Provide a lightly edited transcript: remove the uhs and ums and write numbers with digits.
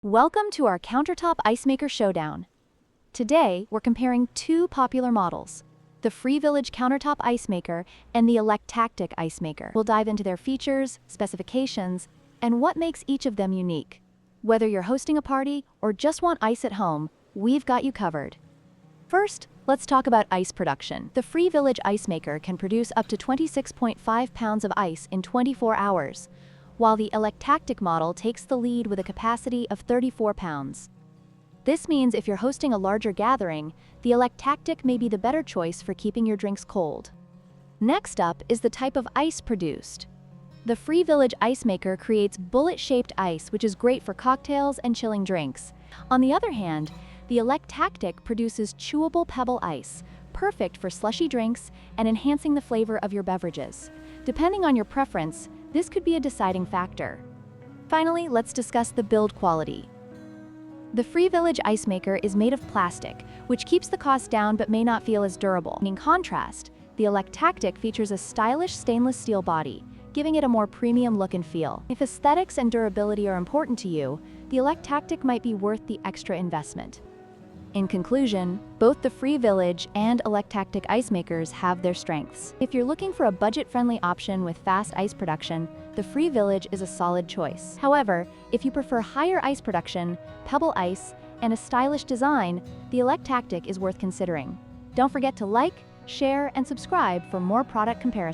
Welcome to our Countertop Ice Maker Showdown. Today, we're comparing two popular models, the Free Village Countertop Ice Maker and the Electactic Ice Maker. We'll dive into their features, specifications, and what makes each of them unique. Whether you're hosting a party or just want ice at home, we've got you covered. First, let's talk about ice production. The Free Village Ice Maker can produce up to 26.5 pounds of ice in 24 hours, while the Electactic model takes the lead with a capacity of 34 pounds. This means if you're hosting a larger gathering, the Electactic may be the better choice for keeping your drinks cold. Next up is the type of ice produced. The Free Village Ice Maker creates bullet-shaped ice, which is great for cocktails and chilling drinks. On the other hand, the Electactic produces chewable pebble ice, perfect for slushy drinks and enhancing the flavor of your beverages. Depending on your preference, this could be a deciding factor. Finally, let's discuss the build quality. The Free Village Ice Maker is made of plastic, which keeps the cost down but may not feel as durable. In contrast, the Electactic features a stylish stainless steel body, giving it a more premium look and feel. If aesthetics and durability are important to you, the Electactic might be worth the extra investment. In conclusion, both the Free Village and Electactic ice makers have their strengths. If you're looking for a budget-friendly option with fast ice production, the Free Village is a solid choice. However, if you prefer higher ice production, pebble ice, and a stylish design, the Electactic is worth considering. Don't forget to like, share, and subscribe for more product comparisons.